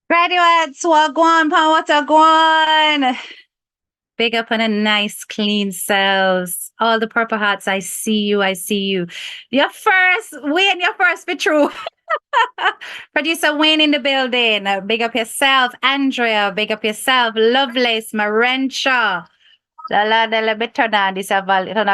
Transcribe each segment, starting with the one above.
Graduates, wagwan, pan what a gwan. Big up on a nice, clean selves. All the purple hearts, I see you, I see you. Your first, Wayne, your first be true. Producer Wayne in the building. Big up yourself. Andrea, big up yourself. Lovelace, Marencha. Let me turn up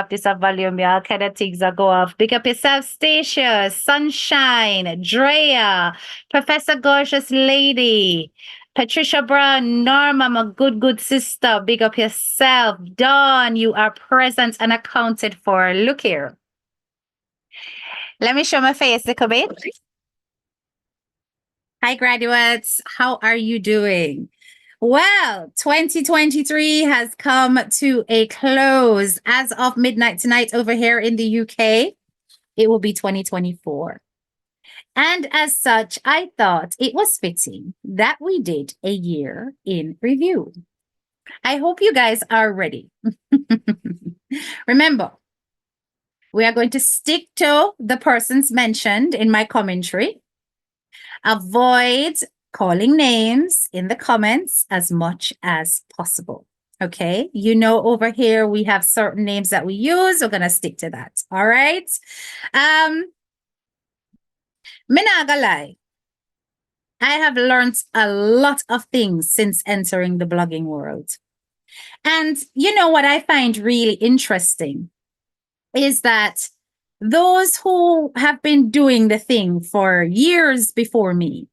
this volume. Yeah, kind of things are go off. Big up yourself, Stacia, Sunshine, Drea, Professor Gorgeous Lady, Patricia Brown, Norma, my good sister. Big up yourself. Dawn, you are present and accounted for. Look here. Let me show my face a little bit. Hi, graduates. How are you doing? Well, 2023 has come to a close. As of midnight tonight over here in the UK, it will be 2024. And as such, I thought it was fitting that we did a year in review. I hope you guys are ready. Remember, we are going to stick to the persons mentioned in my commentary. Avoid calling names in the comments as much as possible. Okay. You know, over here, we have certain names that we use. We're going to stick to that. All right. Minagalai. I have learned a lot of things since entering the blogging world. And you know what I find really interesting is that those who have been doing the thing for years before me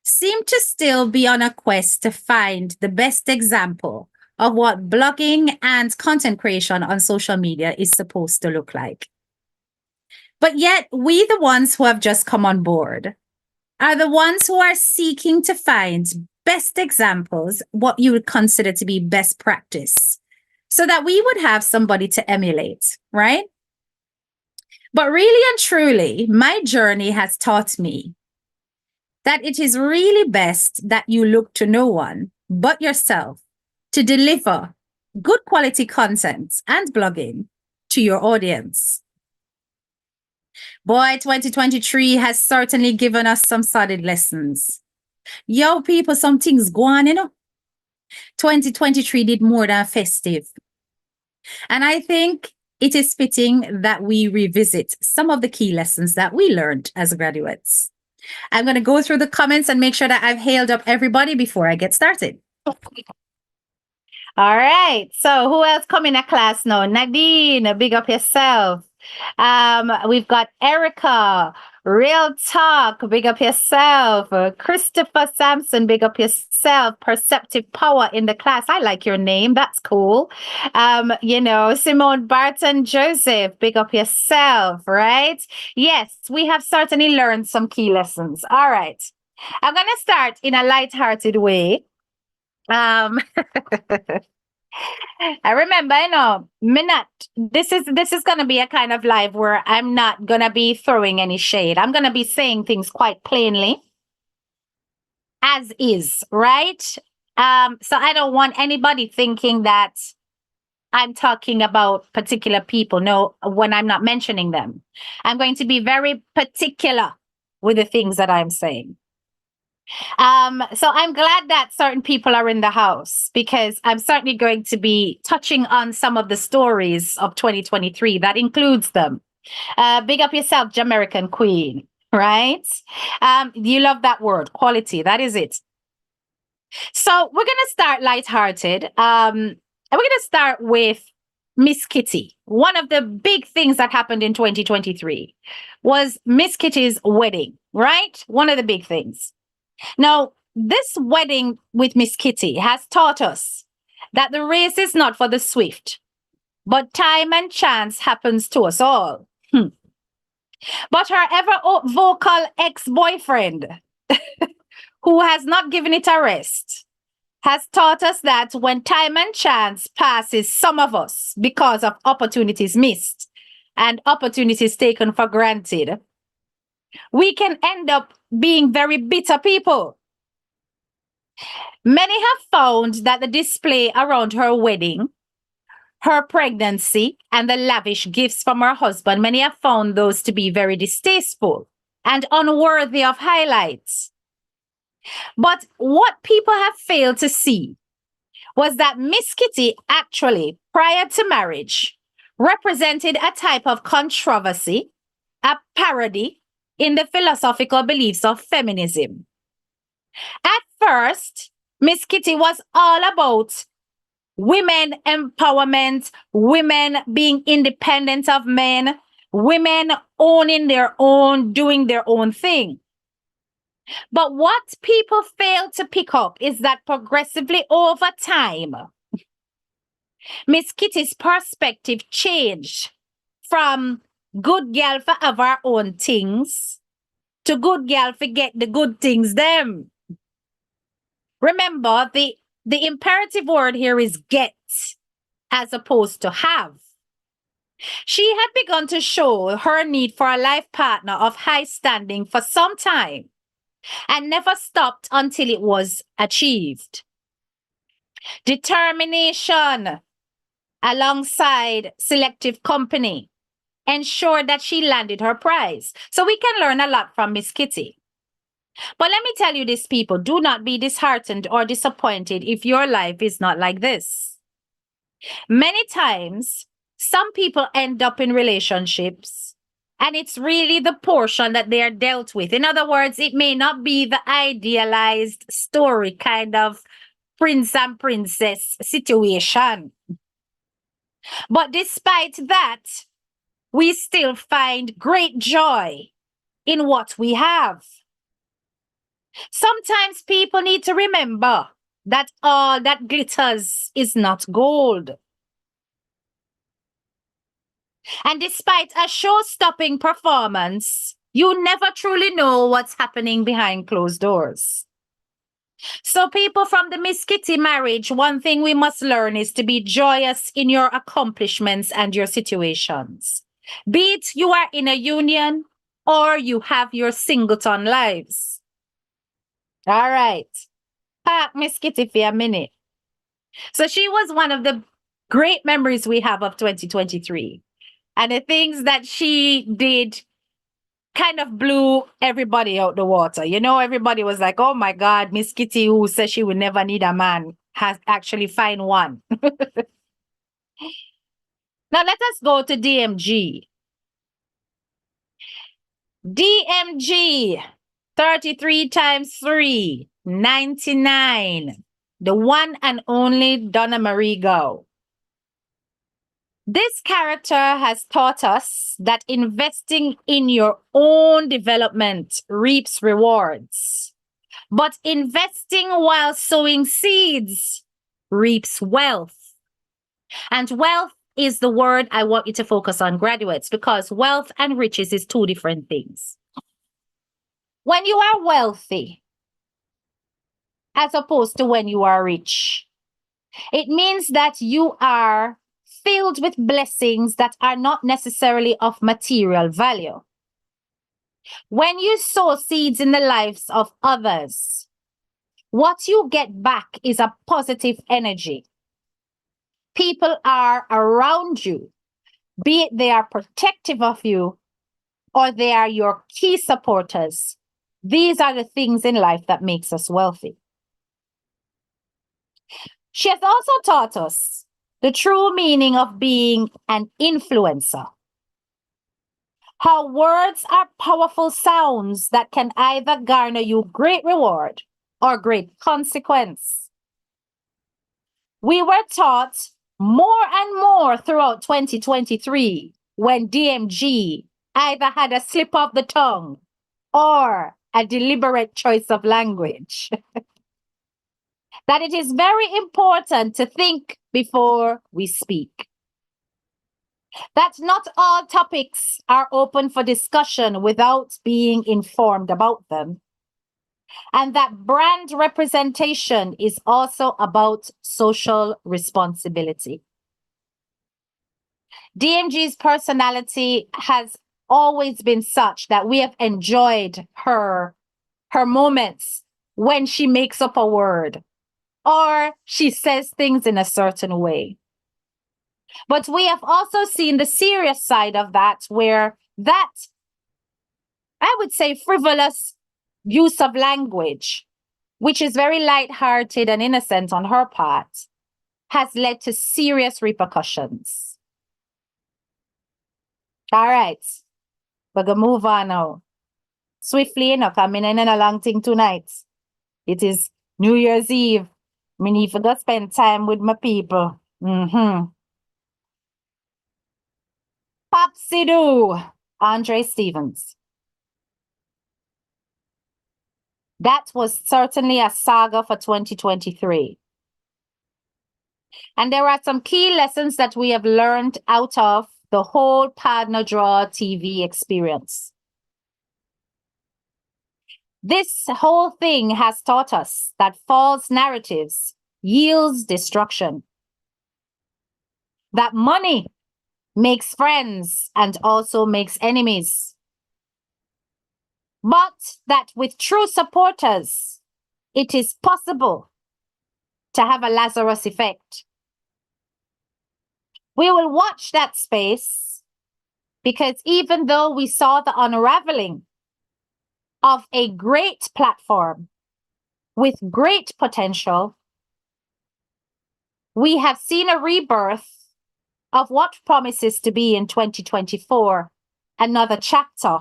seem to still be on a quest to find the best example of what blogging and content creation on social media is supposed to look like. But yet, we, the ones who have just come on board, are the ones who are seeking to find best examples, what you would consider to be best practice, so that we would have somebody to emulate, right? But really and truly, my journey has taught me that it is really best that you look to no one but yourself to deliver good quality content and blogging to your audience. Boy, 2023 has certainly given us some solid lessons. Yo, people, some things go on, you know. 2023 did more than festive. And I think it is fitting that we revisit some of the key lessons that we learned as graduates. I'm going to go through the comments and make sure that I've hailed up everybody before I get started. All right. So who else coming to class now? Nadine, big up yourself. We've got Erica, Real Talk, big up yourself. Christopher Sampson, big up yourself. Perceptive Power in the class. I like your name. That's cool. Simone Barton Joseph, big up yourself, right? Yes, we have certainly learned some key lessons. All right. I'm going to start in a lighthearted way. I remember, this is gonna be a kind of live where I'm not gonna be throwing any shade. I'm gonna be saying things quite plainly, as is, right? So I don't want anybody thinking that I'm talking about particular people. No, when I'm not mentioning them, I'm going to be very particular with the things that I'm saying. So I'm glad that certain people are in the house because I'm certainly going to be touching on some of the stories of 2023 that includes them. Big up yourself, Jamaican Queen, right? You love that word, quality. That is it. So we're going to start lighthearted. And we're going to start with Miss Kitty. One of the big things that happened in 2023 was Miss Kitty's wedding, right? One of the big things. Now, this wedding with Miss Kitty has taught us that the race is not for the swift, but time and chance happens to us all. But her ever vocal ex-boyfriend, who has not given it a rest, has taught us that when time and chance passes some of us because of opportunities missed and opportunities taken for granted, we can end up being very bitter people. Many have found that the display around her wedding, her pregnancy, and the lavish gifts from her husband, many have found those to be very distasteful and unworthy of highlights. But what people have failed to see was that Miss Kitty actually, prior to marriage, represented a type of controversy, a parody in the philosophical beliefs of feminism. At first, Miss Kitty was all about women empowerment, women being independent of men, women owning their own, doing their own thing. But what people fail to pick up is that progressively over time, Miss Kitty's perspective changed from good girl for have our own things to good girl forget the good things them. Remember, the imperative word here is get as opposed to have. She had begun to show her need for a life partner of high standing for some time and never stopped until it was achieved. Determination alongside selective company ensured that she landed her prize. So we can learn a lot from Miss Kitty. But let me tell you this, people, do not be disheartened or disappointed if your life is not like this. Many times, some people end up in relationships and it's really the portion that they are dealt with. In other words, it may not be the idealized story kind of prince and princess situation. But despite that, we still find great joy in what we have. Sometimes people need to remember that all that glitters is not gold. And despite a show-stopping performance, you never truly know what's happening behind closed doors. So people, from the Miss Kitty marriage, one thing we must learn is to be joyous in your accomplishments and your situations. Be it you are in a union or you have your singleton lives. All right. Park Miss Kitty for a minute. So she was one of the great memories we have of 2023. And the things that she did kind of blew everybody out the water. You know, everybody was like, oh my God, Miss Kitty, who says she would never need a man, has actually found one. Now let us go to DMG. DMG, 33 times 3, 99. The one and only Donna Marie Go. This character has taught us that investing in your own development reaps rewards, but investing while sowing seeds reaps wealth. And wealth is the word I want you to focus on, graduates, because wealth and riches is two different things. When you are wealthy, as opposed to when you are rich, it means that you are filled with blessings that are not necessarily of material value. When you sow seeds in the lives of others, what you get back is a positive energy. People are around you, be it they are protective of you or they are your key supporters. These are the things in life that makes us wealthy. She has also taught us the true meaning of being an influencer. How words are powerful sounds that can either garner you great reward or great consequence. We were taught more and more throughout 2023 when DMG either had a slip of the tongue or a deliberate choice of language. That it is very important to think before we speak. That not all topics are open for discussion without being informed about them. And that brand representation is also about social responsibility. DMG's personality has always been such that we have enjoyed her moments when she makes up a word or she says things in a certain way. But we have also seen the serious side of that, where that, I would say, frivolous use of language which is very light-hearted and innocent on her part, has led to serious repercussions. All right, we're going to move on now. Swiftly enough, I'm in a long thing tonight. It is New Year's Eve. I need to go spend time with my people. Popsy Doo, Andre Stevens. That was certainly a saga for 2023. And there are some key lessons that we have learned out of the whole Partner Draw TV experience. This whole thing has taught us that false narratives yields destruction. That money makes friends and also makes enemies. But that with true supporters, it is possible to have a Lazarus effect. We will watch that space because even though we saw the unraveling of a great platform with great potential, we have seen a rebirth of what promises to be in 2024, another chapter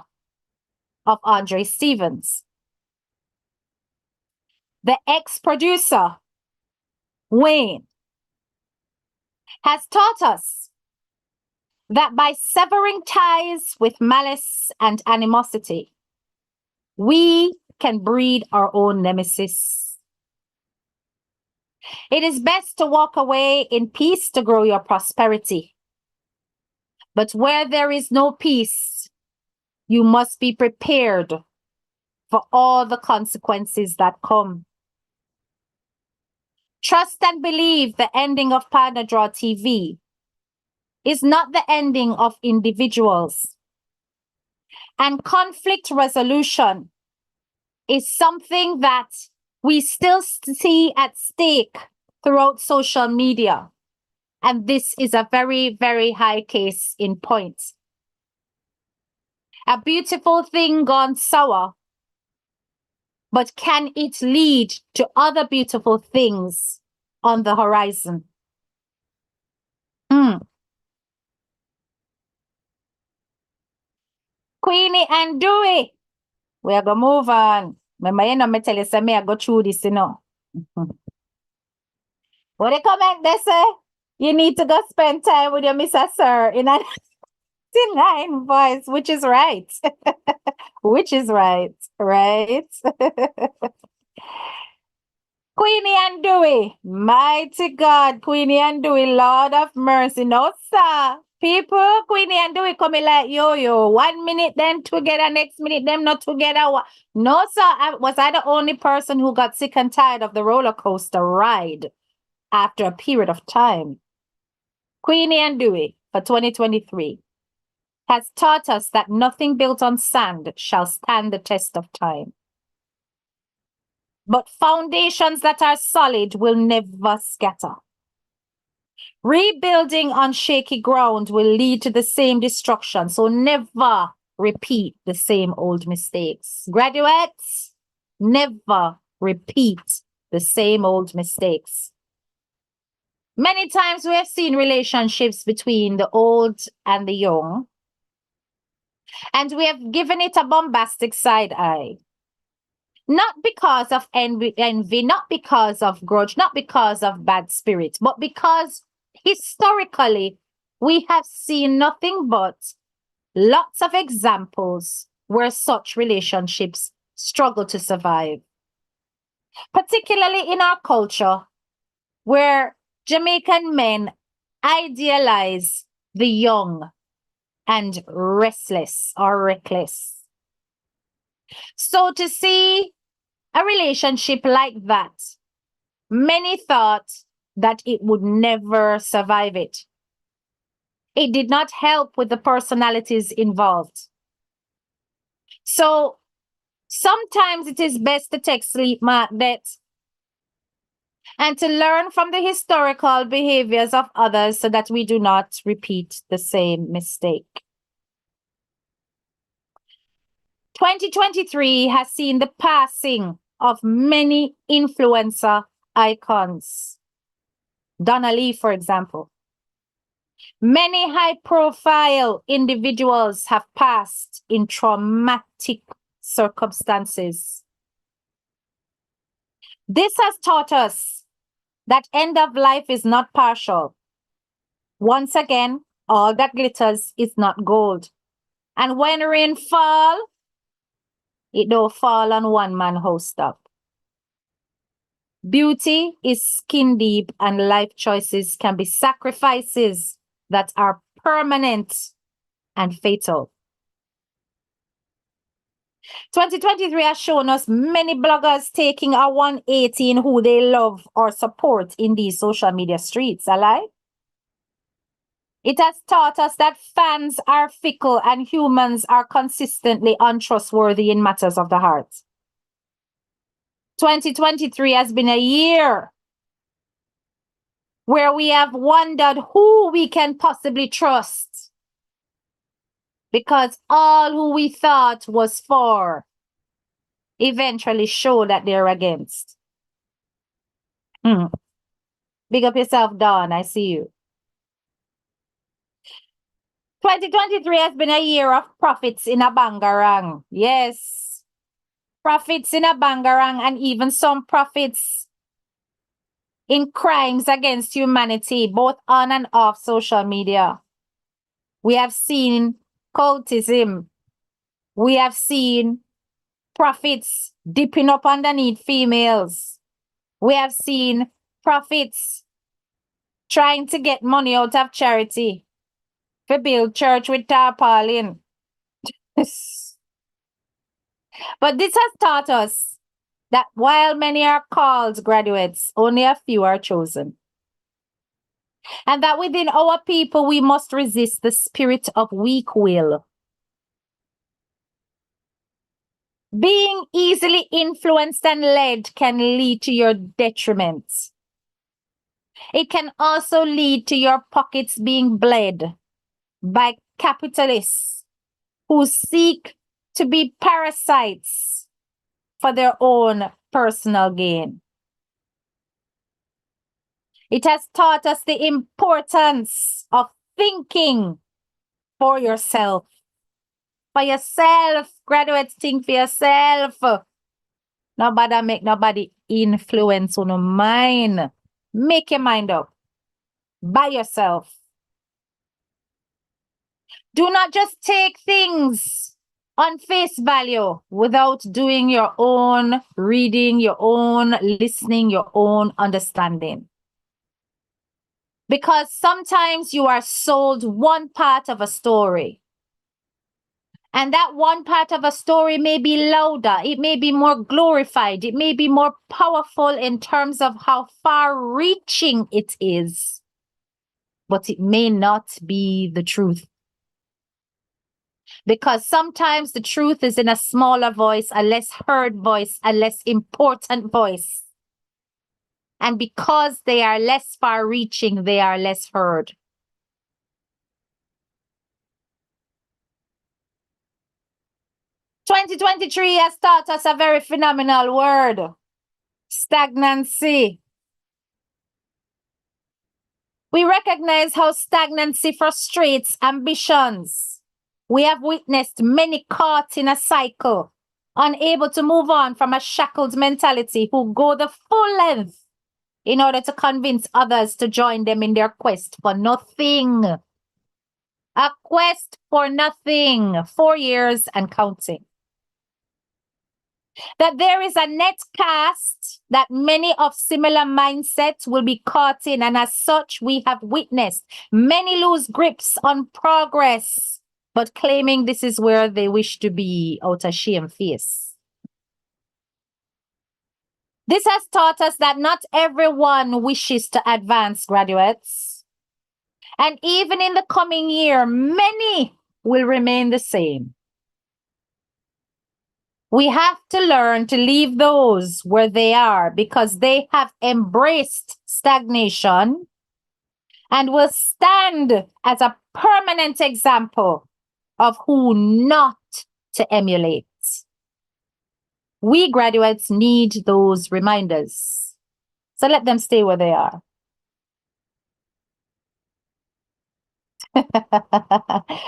of Andre Stevens. The ex-producer, Wayne, has taught us that by severing ties with malice and animosity, we can breed our own nemesis. It is best to walk away in peace to grow your prosperity. But where there is no peace, you must be prepared for all the consequences that come. Trust and believe the ending of Partner Draw TV is not the ending of individuals. And conflict resolution is something that we still see at stake throughout social media. And this is a very, very high case in point. A beautiful thing gone sour, but can it lead to other beautiful things on the horizon? Queenie and Dewey, we are going to move on. Remember, me tell you, say me I go through this, What they comment, they say, you need to go spend time with your Mr. Sir in a line voice, which is right. Which is right, right? Queenie and Dewey, mighty God, Queenie and Dewey, Lord of mercy. No, sir. People, Queenie and Dewey coming like yo-yo. 1 minute, then together, next minute, them not together. No, sir. Was I the only person who got sick and tired of the roller coaster ride after a period of time? Queenie and Dewey for 2023 has taught us that nothing built on sand shall stand the test of time. But foundations that are solid will never scatter. Rebuilding on shaky ground will lead to the same destruction. So never repeat the same old mistakes. Graduates, never repeat the same old mistakes. Many times we have seen relationships between the old and the young, and we have given it a bombastic side eye. Not because of envy, not because of grudge, not because of bad spirit, but because historically we have seen nothing but lots of examples where such relationships struggle to survive. Particularly in our culture, where Jamaican men idealize the young and restless or reckless. So to see a relationship like that, many thought that it would never survive it. It did not help with the personalities involved. So sometimes it is best to take sleep mark debt and to learn from the historical behaviors of others so that we do not repeat the same mistake. 2023 has seen the passing of many influencer icons. Donna Marie, for example. Many high-profile individuals have passed in traumatic circumstances. This has taught us that end of life is not partial. Once again, all that glitters is not gold. And when rain fall, it don't fall on one man house top. Beauty is skin deep and life choices can be sacrifices that are permanent and fatal. 2023 has shown us many bloggers taking a 180 in who they love or support in these social media streets. Alive? It has taught us that fans are fickle and humans are consistently untrustworthy in matters of the heart. 2023 has been a year where we have wondered who we can possibly trust, because all who we thought was for eventually show that they're against. Big up yourself, Dawn. I see you. 2023 has been a year of prophets in a bangarang. Yes. Prophets in a bangarang, and even some prophets in crimes against humanity, both on and off social media. We have seen cultism. We have seen prophets dipping up underneath females. We have seen prophets trying to get money out of charity to build church with tarpaulin. But this has taught us that while many are called graduates, only a few are chosen. And that within our people, we must resist the spirit of weak will. Being easily influenced and led can lead to your detriment. It can also lead to your pockets being bled by capitalists who seek to be parasites for their own personal gain. It has taught us the importance of thinking for yourself. For yourself, graduates, think for yourself. Nobody make nobody influence on your mind. Make your mind up by yourself. Do not just take things on face value without doing your own reading, your own listening, your own understanding. Because sometimes you are sold one part of a story. And that one part of a story may be louder. It may be more glorified. It may be more powerful in terms of how far-reaching it is. But it may not be the truth. Because sometimes the truth is in a smaller voice, a less heard voice, a less important voice. And because they are less far-reaching, they are less heard. "2023 has taught us a very phenomenal word. Stagnancy. We recognize how stagnancy frustrates ambitions. We have witnessed many caught in a cycle, unable to move on from a shackled mentality, who go the full length in order to convince others to join them in their quest for nothing. A quest for nothing, 4 years and counting. That there is a net cast that many of similar mindsets will be caught in, and as such, we have witnessed many lose grips on progress, but claiming this is where they wish to be out of shamefaced. This has taught us that not everyone wishes to advance, graduates. And even in the coming year, many will remain the same. We have to learn to leave those where they are because they have embraced stagnation and will stand as a permanent example of who not to emulate. We graduates need those reminders. So let them stay where they are.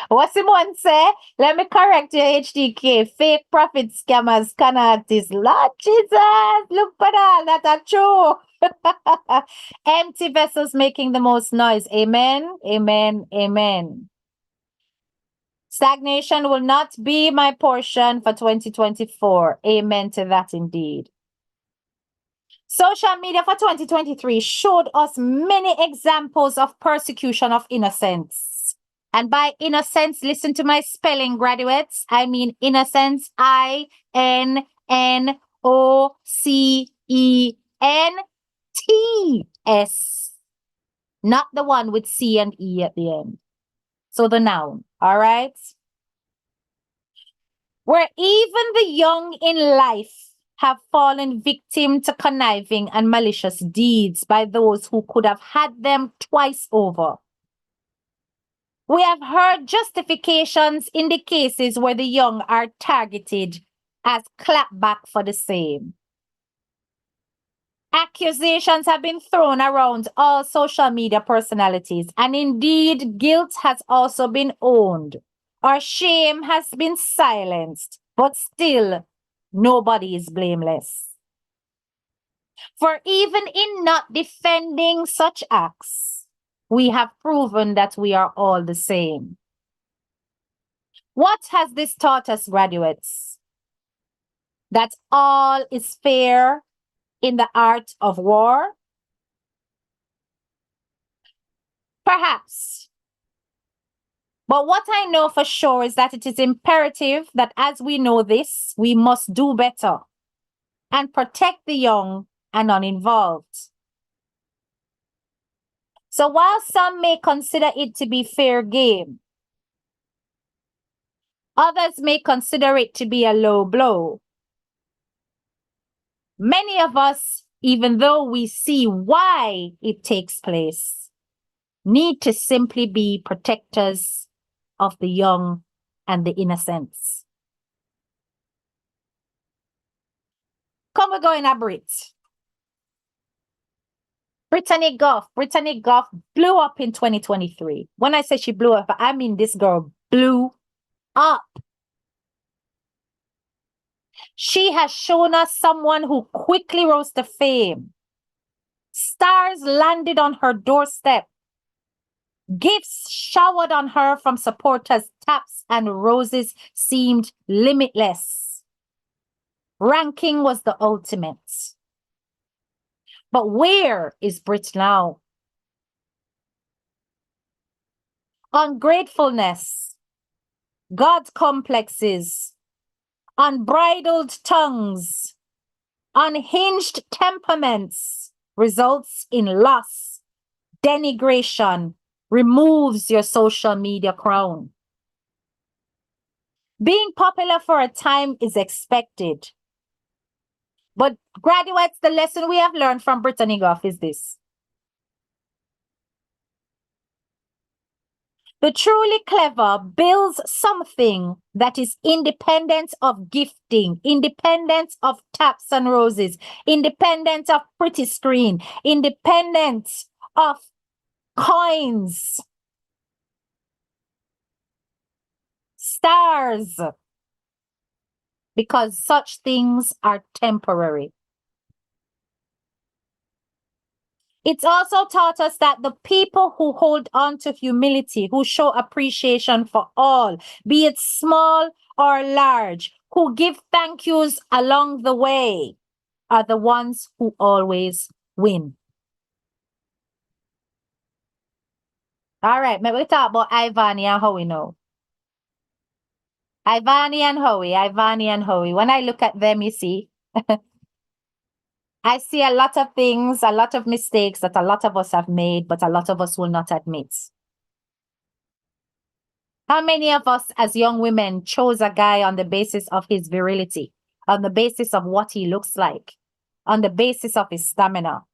What Simone say? Let me correct you, HDK. Fake prophet scammers, con artists. Lord Jesus, look for that. That's true. Empty vessels making the most noise. Amen. Amen. Amen. Stagnation will not be my portion for 2024. Amen to that indeed. Social media for 2023 showed us many examples of persecution of innocence. And by innocence, listen to my spelling, graduates. I mean innocence, INNOCENTS. Not the one with C and E at the end. So the noun, all right? Where even the young in life have fallen victim to conniving and malicious deeds by those who could have had them twice over. We have heard justifications in the cases where the young are targeted as clapback for the same. Accusations have been thrown around all social media personalities, and indeed, guilt has also been owned, or shame has been silenced, but still, nobody is blameless. For even in not defending such acts, we have proven that we are all the same. What has this taught us, graduates? That all is fair in the art of war? Perhaps. But what I know for sure is that it is imperative that as we know this, we must do better and protect the young and uninvolved. So while some may consider it to be fair game, others may consider it to be a low blow. Many of us, even though we see why it takes place, need to simply be protectors of the young and the innocents. Come, we're going a Brit. Britany Goff blew up in 2023. When I say she blew up, I mean this girl blew up. She has shown us someone who quickly rose to fame. Stars landed on her doorstep. Gifts showered on her from supporters, taps and roses seemed limitless. Ranking was the ultimate. But where is Brit now? Ungratefulness, God's complexes, unbridled tongues, unhinged temperaments results in loss, denigration, removes your social media crown. Being popular for a time is expected. But graduates, the lesson we have learned from Britany Goff is this. The truly clever builds something that is independent of gifting, independent of taps and roses, independent of pretty screen, independent of coins, stars, because such things are temporary. It's also taught us that the people who hold on to humility, who show appreciation for all, be it small or large, who give thank yous along the way, are the ones who always win. All right, maybe we talk about Ivani and Howie now. Ivani and Howie. When I look at them, you see, I see a lot of things, a lot of mistakes that a lot of us have made, but a lot of us will not admit. How many of us as young women chose a guy on the basis of his virility, on the basis of what he looks like, on the basis of his stamina?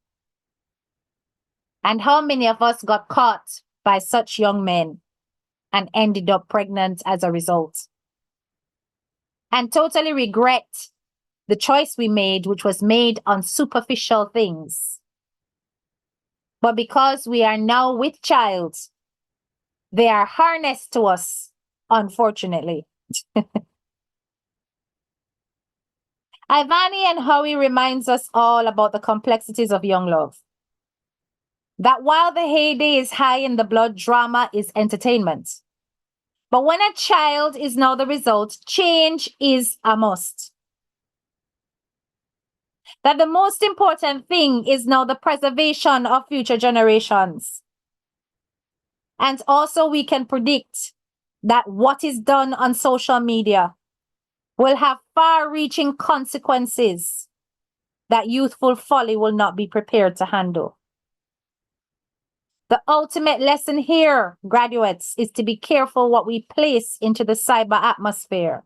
And how many of us got caught by such young men and ended up pregnant as a result? And totally regret the choice we made, which was made on superficial things. But because we are now with child, they are harnessed to us, unfortunately. Ivani and Howie reminds us all about the complexities of young love. That while the heyday is high in the blood, drama is entertainment. But when a child is now the result, change is a must. That the most important thing is now the preservation of future generations. And also we can predict that what is done on social media will have far-reaching consequences that youthful folly will not be prepared to handle. The ultimate lesson here, graduates, is to be careful what we place into the cyber atmosphere.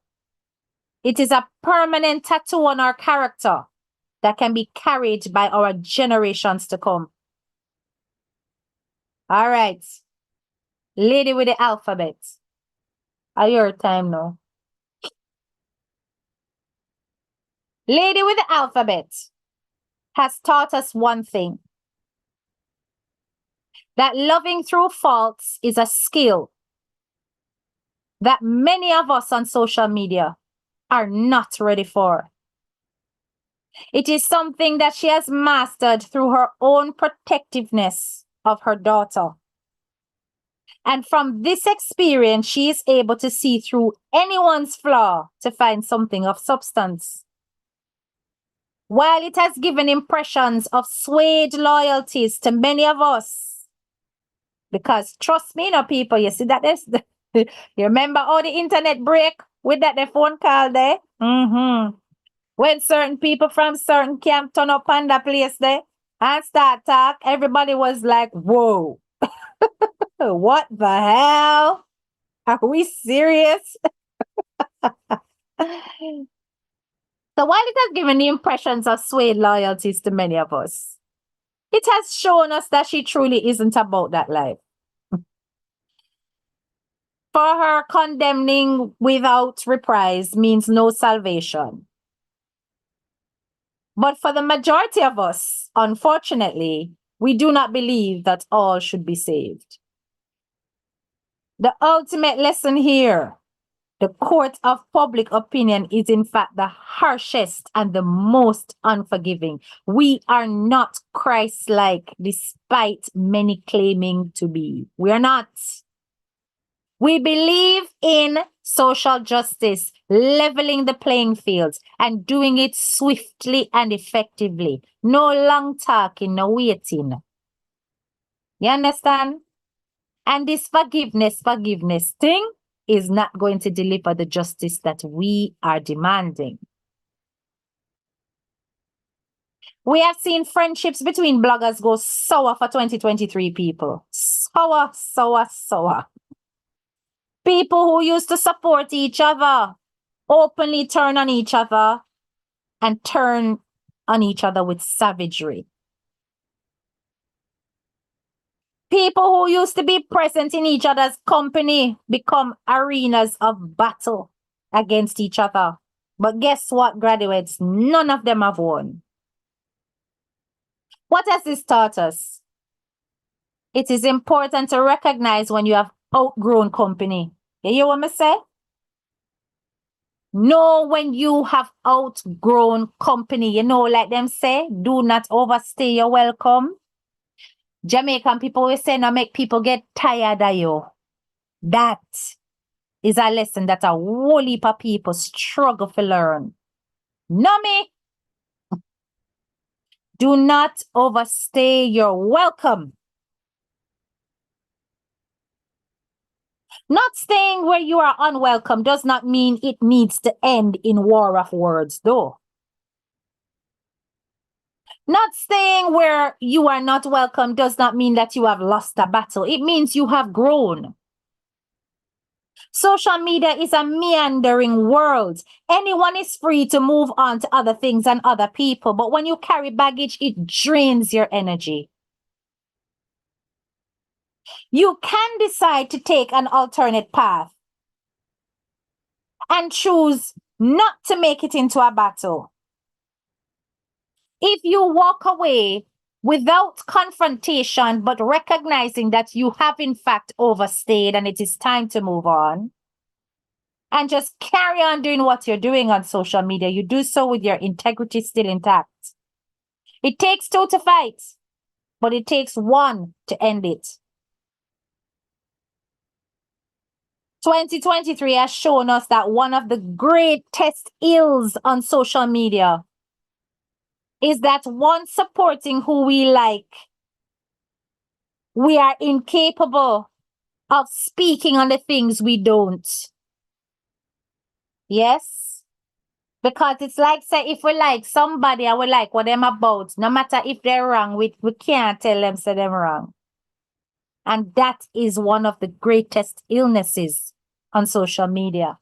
It is a permanent tattoo on our character that can be carried by our generations to come. All right. Lady with the alphabet. Are your time now? Lady with the alphabet has taught us one thing. That loving through faults is a skill that many of us on social media are not ready for. It is something that she has mastered through her own protectiveness of her daughter. And from this experience, she is able to see through anyone's flaw to find something of substance. While it has given impressions of swayed loyalties to many of us, because trust me, people, you see that this, you remember how the internet break with that the phone call there? When certain people from certain camp turn up on that place there and start talk, everybody was like, whoa, what the hell? Are we serious? So while it has given the impressions of swayed loyalties to many of us, it has shown us that she truly isn't about that life. For her, condemning without reprise means no salvation. But for the majority of us, unfortunately, we do not believe that all should be saved. The ultimate lesson here, the court of public opinion, is in fact the harshest and the most unforgiving. We are not Christ-like, despite many claiming to be. We are not. We believe in social justice, leveling the playing fields, and doing it swiftly and effectively. No long talking, no waiting. You understand? And this forgiveness thing is not going to deliver the justice that we are demanding. We have seen friendships between bloggers go sour for 2023 people. Sour, sour, sour. People who used to support each other openly turn on each other and turn on each other with savagery. People who used to be present in each other's company become arenas of battle against each other. But guess what, graduates? None of them have won. What has this taught us? It is important to recognize when you have outgrown company. You hear what I say? Know when you have outgrown company. You know, like them say, do not overstay your welcome. Jamaican people will say, no, make people get tired of you. That is a lesson that a whole heap of people struggle to learn. No, me. Do not overstay your welcome. Not staying where you are unwelcome does not mean it needs to end in war of words, though. Not staying where you are not welcome does not mean that you have lost a battle. It means you have grown. Social media is a meandering world. Anyone is free to move on to other things and other people. But when you carry baggage, it drains your energy. You can decide to take an alternate path and choose not to make it into a battle. If you walk away without confrontation, but recognizing that you have in fact overstayed and it is time to move on, and just carry on doing what you're doing on social media, you do so with your integrity still intact. It takes two to fight, but it takes one to end it. 2023 has shown us that one of the greatest ills on social media is that once supporting who we like, we are incapable of speaking on the things we don't. Yes? Because it's like, say, if we like somebody and we like what them about, no matter if they're wrong, we can't tell them, say them wrong. And that is one of the greatest illnesses on social media.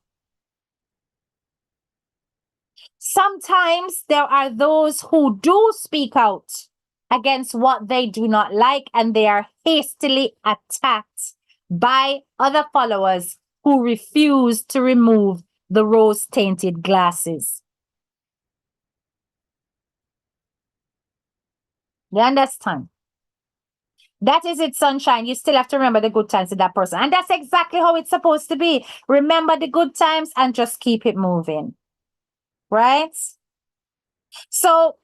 Sometimes there are those who do speak out against what they do not like, and they are hastily attacked by other followers who refuse to remove the rose-tinted glasses. You understand? That is it, sunshine. You still have to remember the good times with that person. And that's exactly how it's supposed to be. Remember the good times and just keep it moving. Right? So,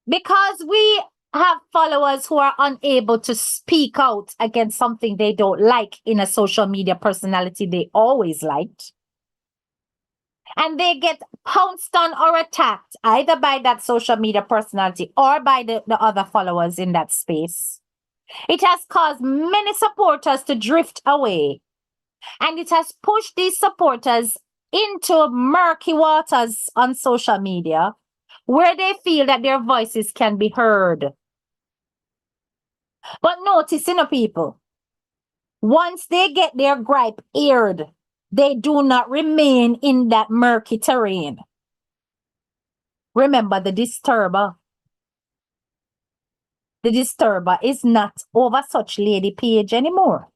because we have followers who are unable to speak out against something they don't like in a social media personality they always liked, and they get pounced on or attacked either by that social media personality or by the other followers in that space, it has caused many supporters to drift away, and it has pushed these supporters into murky waters on social media where they feel that their voices can be heard. But notice, people, once they get their gripe aired, they do not remain in that murky terrain. Remember, the disturber is not over such lady page anymore.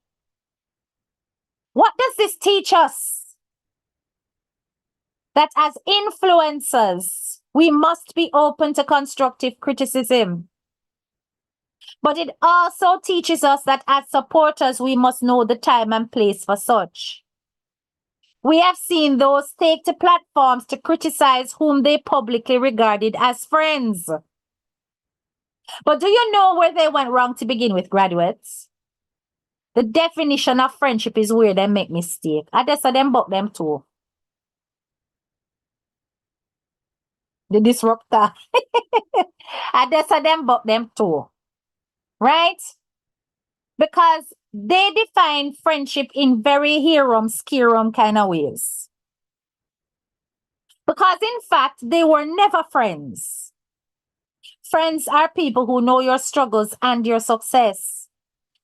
What does this teach us? That as influencers, we must be open to constructive criticism. But it also teaches us that as supporters, we must know the time and place for such. We have seen those take to platforms to criticize whom they publicly regarded as friends. But do you know where they went wrong to begin with, graduates? The definition of friendship is where they make mistake. I just saw them buck them too. The disruptor. I just saw them buck them too. Right? Because they define friendship in very herum, scarum kind of ways. Because in fact, they were never friends. Friends are people who know your struggles and your success.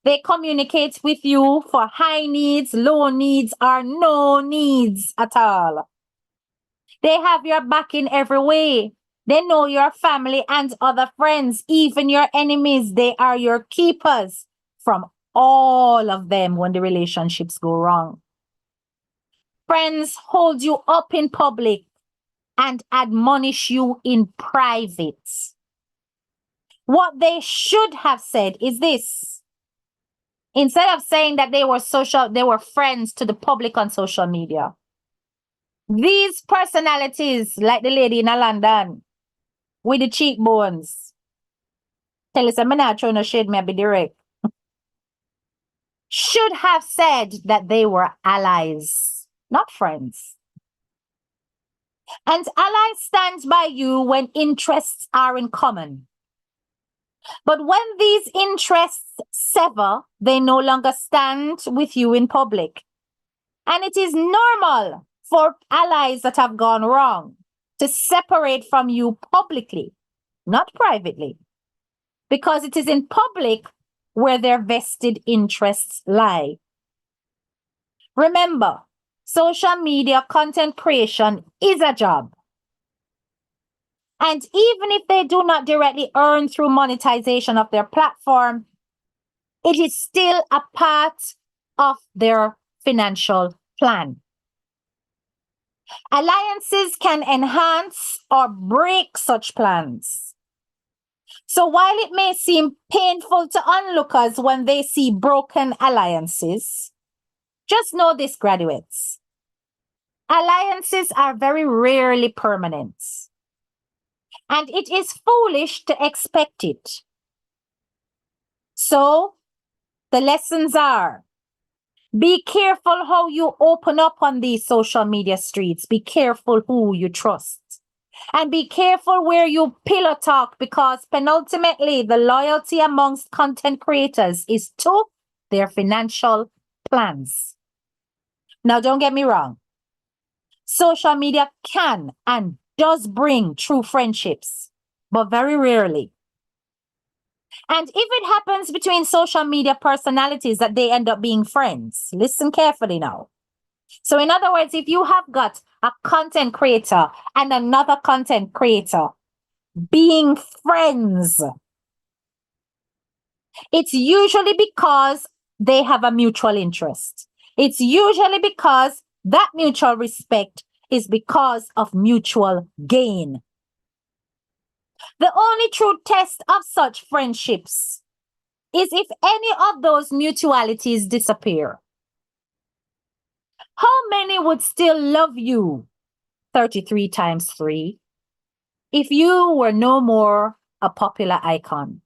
They communicate with you for high needs, low needs, or no needs at all. They have your back in every way. They know your family and other friends, even your enemies. They are your keepers from all of them when the relationships go wrong. Friends hold you up in public and admonish you in private. What they should have said is this. Instead of saying that they were friends to the public on social media, these personalities, like the lady in London with the cheekbones, tell us I'm not trying to shade me, I be direct, should have said that they were allies, not friends. And ally stands by you when interests are in common. But when these interests sever, they no longer stand with you in public. And it is normal for allies that have gone wrong to separate from you publicly, not privately, because it is in public where their vested interests lie. Remember, social media content creation is a job. And even if they do not directly earn through monetization of their platform, it is still a part of their financial plan. Alliances can enhance or break such plans. So while it may seem painful to onlookers when they see broken alliances, just know this, graduates. Alliances are very rarely permanent. And it is foolish to expect it. So the lessons are: be careful how you open up on these social media streets. Be careful who you trust. And be careful where you pillow talk, because penultimately the loyalty amongst content creators is to their financial plans. Now, don't get me wrong. Social media can and does bring true friendships, but very rarely. And if it happens between social media personalities that they end up being friends, listen carefully now. So in other words, if you have got a content creator and another content creator being friends, it's usually because they have a mutual interest. It's usually because that mutual respect is because of mutual gain. The only true test of such friendships is if any of those mutualities disappear. How many would still love you, 33 times 3, if you were no more a popular icon?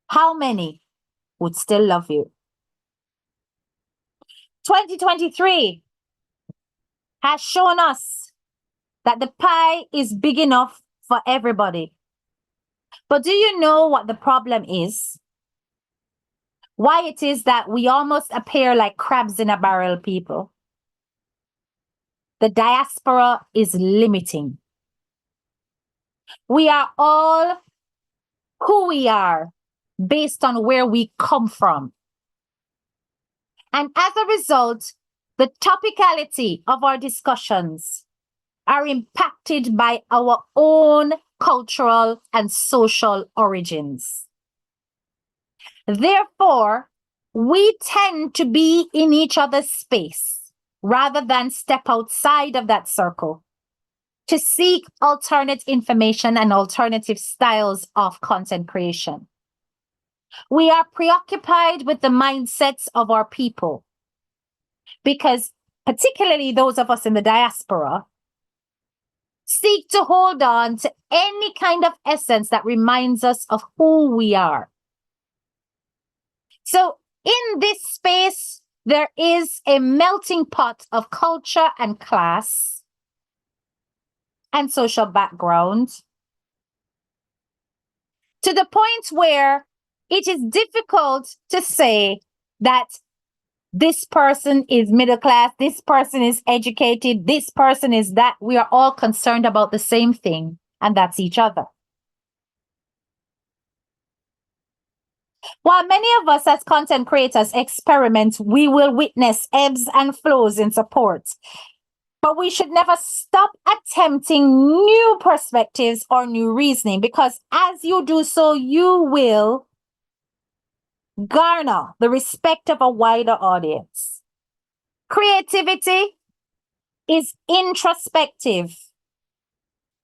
How many would still love you? 2023 has shown us that the pie is big enough for everybody. But do you know what the problem is? Why it is that we almost appear like crabs in a barrel, people? The diaspora is limiting. We are all who we are based on where we come from. And as a result, the topicality of our discussions are impacted by our own cultural and social origins. Therefore, we tend to be in each other's space rather than step outside of that circle to seek alternate information and alternative styles of content creation. We are preoccupied with the mindsets of our people because, particularly those of us in the diaspora, seek to hold on to any kind of essence that reminds us of who we are. So in this space, there is a melting pot of culture and class and social background, to the point where it is difficult to say that this person is middle class, this person is educated, this person is that. We are all concerned about the same thing, and that's each other. While many of us as content creators experiment, we will witness ebbs and flows in support. But we should never stop attempting new perspectives or new reasoning, because as you do so, you will garner the respect of a wider audience. Creativity is introspective,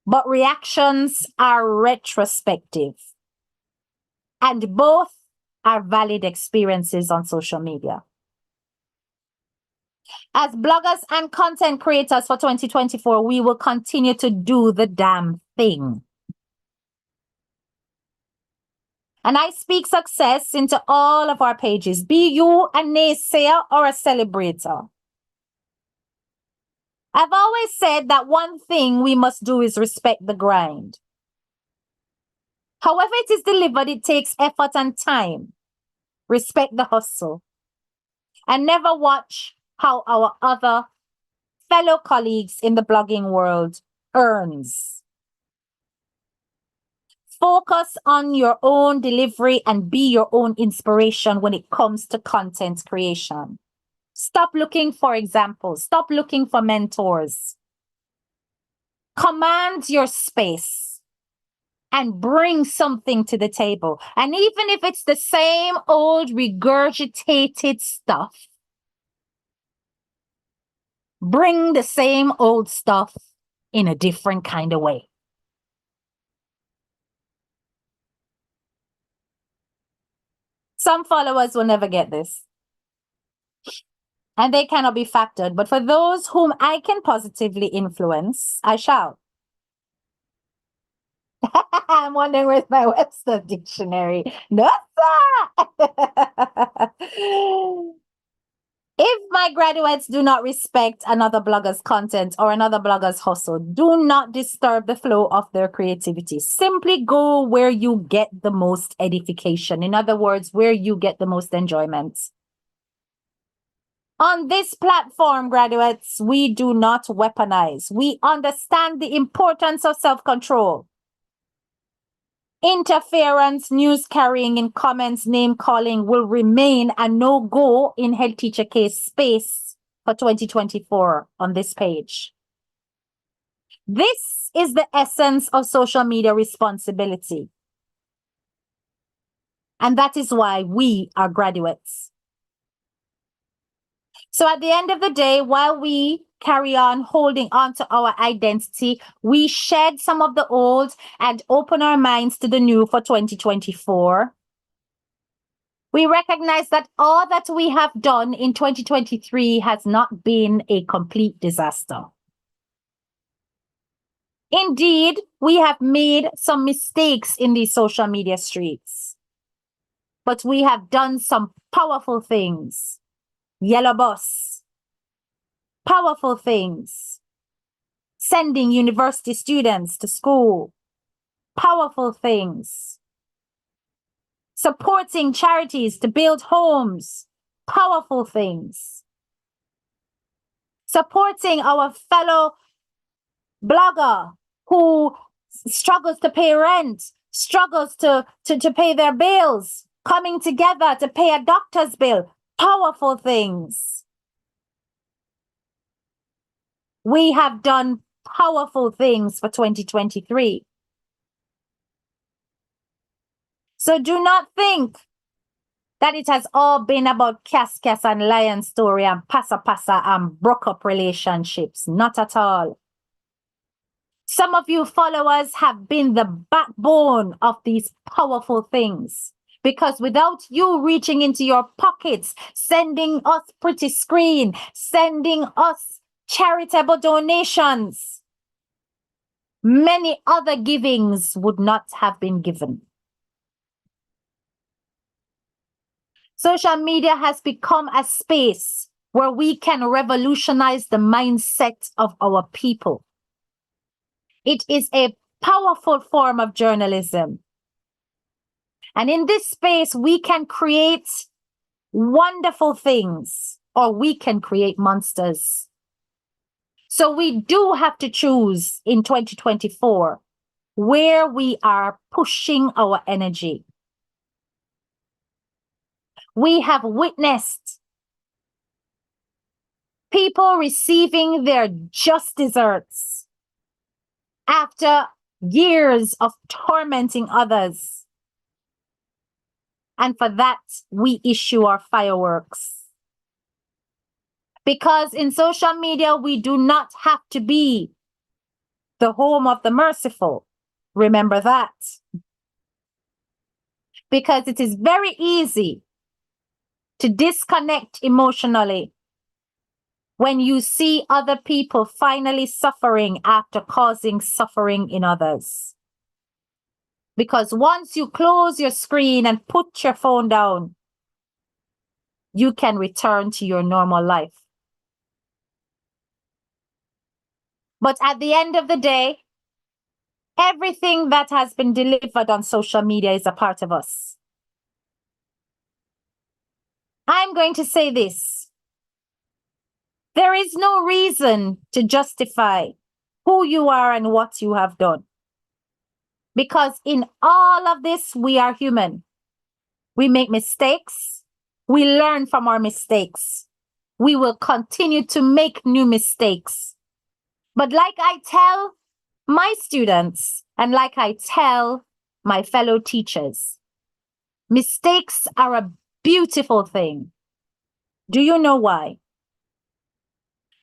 but reactions are retrospective. And both are valid experiences on social media. As bloggers and content creators for 2024, we will continue to do the damn thing. And I speak success into all of our pages. Be you a naysayer or a celebrator. I've always said that one thing we must do is respect the grind. However it is delivered, it takes effort and time. Respect the hustle. And never watch how our other fellow colleagues in the blogging world earns. Focus on your own delivery and be your own inspiration when it comes to content creation. Stop looking for examples. Stop looking for mentors. Command your space and bring something to the table. And even if it's the same old regurgitated stuff, bring the same old stuff in a different kind of way. Some followers will never get this, and they cannot be factored. But for those whom I can positively influence, I shall. I'm wondering where's my Webster dictionary. No, sir. If my graduates do not respect another blogger's content or another blogger's hustle, do not disturb the flow of their creativity. Simply go where you get the most edification. In other words, where you get the most enjoyment. On this platform, graduates, we do not weaponize. We understand the importance of self-control. Interference, news carrying in comments, name calling will remain a no-go in head teacher case space for 2024 on this page. This is the essence of social media responsibility. And that is why we are graduates. So at the end of the day, while we carry on holding on to our identity, we shed some of the old and open our minds to the new for 2024. We recognize that all that we have done in 2023 has not been a complete disaster. Indeed, we have made some mistakes in these social media streets, but we have done some powerful things. Yellow bus, powerful things. Sending university students to school, powerful things. Supporting charities to build homes, powerful things. Supporting our fellow blogger who struggles to pay rent, struggles to pay their bills, coming together to pay a doctor's bill, powerful things. We have done powerful things for 2023. So do not think that it has all been about Cass and Lion story and passa and broke up relationships. Not at all. Some of you followers have been the backbone of these powerful things, because without you reaching into your pockets, sending us pretty screen, sending us charitable donations, many other givings would not have been given. Social media has become a space where we can revolutionize the mindset of our people. It is a powerful form of journalism. And in this space, we can create wonderful things, or we can create monsters. So we do have to choose in 2024 where we are pushing our energy. We have witnessed people receiving their just desserts after years of tormenting others. And for that, we issue our fireworks. Because in social media, we do not have to be the home of the merciful. Remember that. Because it is very easy to disconnect emotionally when you see other people finally suffering after causing suffering in others. Because once you close your screen and put your phone down, you can return to your normal life. But at the end of the day, everything that has been delivered on social media is a part of us. I'm going to say this. There is no reason to justify who you are and what you have done. Because in all of this, we are human. We make mistakes. We learn from our mistakes. We will continue to make new mistakes. But like I tell my students, and like I tell my fellow teachers, mistakes are a beautiful thing. Do you know why?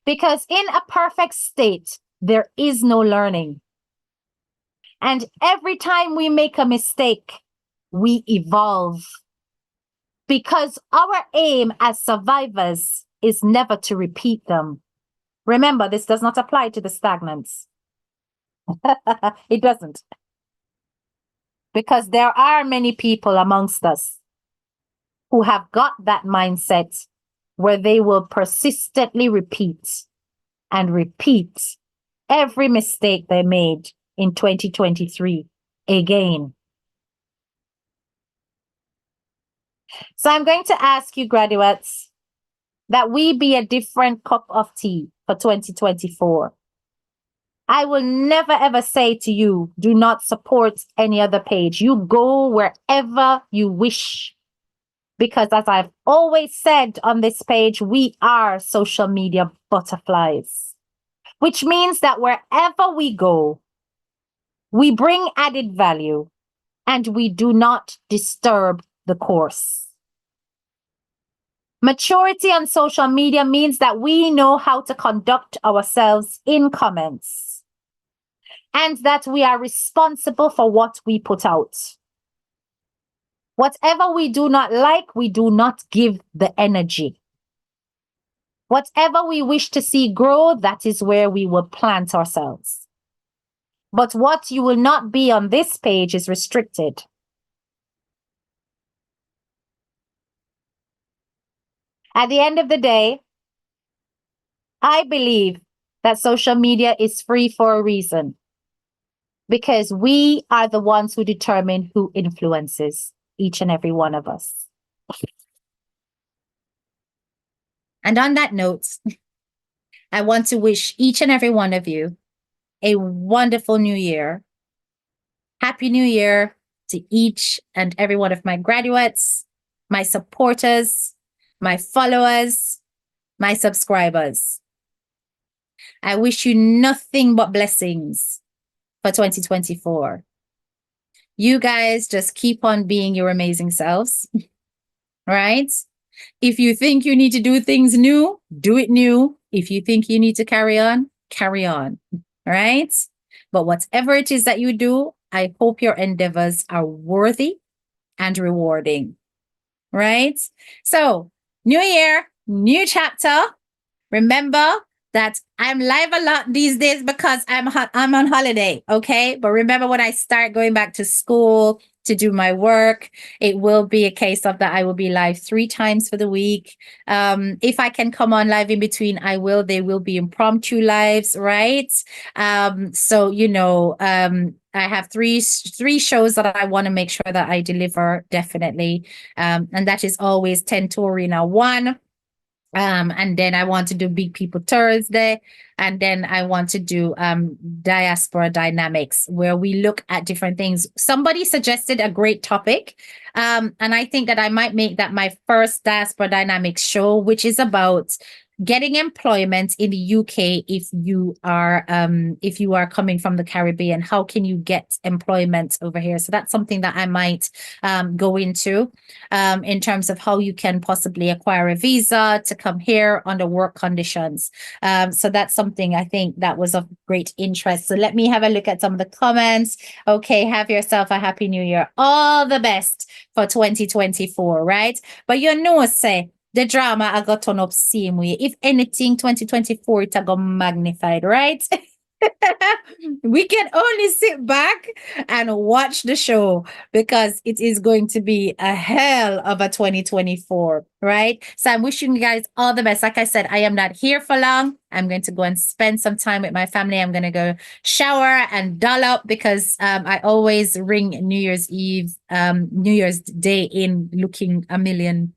Because in a perfect state, there is no learning. And every time we make a mistake, we evolve. Because our aim as survivors is never to repeat them. Remember, this does not apply to the stagnants. It doesn't. Because there are many people amongst us who have got that mindset where they will persistently repeat and repeat every mistake they made in 2023 again. So I'm going to ask you, graduates, that we be a different cup of tea for 2024. I will never ever say to you, do not support any other page. You go wherever you wish. Because as I've always said on this page, we are social media butterflies, which means that wherever we go, we bring added value and we do not disturb the course. Maturity on social media means that we know how to conduct ourselves in comments and that we are responsible for what we put out. Whatever we do not like, we do not give the energy. Whatever we wish to see grow, that is where we will plant ourselves. But what you will not be on this page is restricted. At the end of the day, I believe that social media is free for a reason. Because we are the ones who determine who influences each and every one of us. And on that note, I want to wish each and every one of you a wonderful new year. Happy New Year to each and every one of my graduates, my supporters, my followers, my subscribers. I wish you nothing but blessings for 2024. You guys just keep on being your amazing selves, right? If you think you need to do things new, do it new. If you think you need to carry on, right? But whatever it is that you do, I hope your endeavors are worthy and rewarding, right? So, new year, new chapter. Remember that I'm live a lot these days because I'm on holiday, okay? But remember, when I start going back to school to do my work, it will be a case of that I will be live 3 times for the week. If I can come on live in between, I will. They will be impromptu lives, right? So, I have three shows that I want to make sure that I deliver, definitely. And that is always Tentorina 1. And then I want to do Big People Thursday. And then I want to do Diaspora Dynamics, where we look at different things. Somebody suggested a great topic. And I think that I might make that my first Diaspora Dynamics show, which is about getting employment in the UK if you are coming from the Caribbean. How can you get employment over here? So that's something that I might go into in terms of how you can possibly acquire a visa to come here under work conditions. So that's something I think that was of great interest. So let me have a look at some of the comments. Okay, have yourself a happy new year. All the best for 2024, right? But say, the drama I got turn up same way. If anything, 2024, it got magnified, right? We can only sit back and watch the show because it is going to be a hell of a 2024, right? So I'm wishing you guys all the best. Like I said, I am not here for long. I'm going to go and spend some time with my family. I'm going to go shower and doll up because I always ring New Year's Eve, New Year's Day in looking $1 million.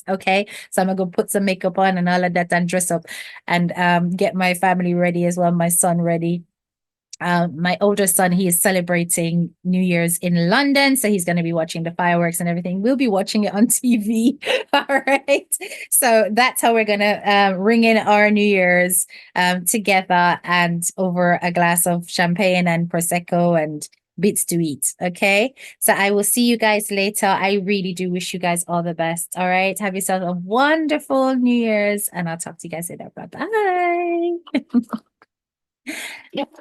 Okay. So I'm going to go put some makeup on and all of that and dress up and get my family ready as well. My son ready. My older son, he is celebrating New Year's in London, so he's going to be watching the fireworks and everything. We'll be watching it on TV. All right. So that's how we're going to ring in our New Year's together and over a glass of champagne and Prosecco and bits to eat. Okay. So I will see you guys later. I really do wish you guys all the best. All right. Have yourself a wonderful New Year's, and I'll talk to you guys later. Bye bye.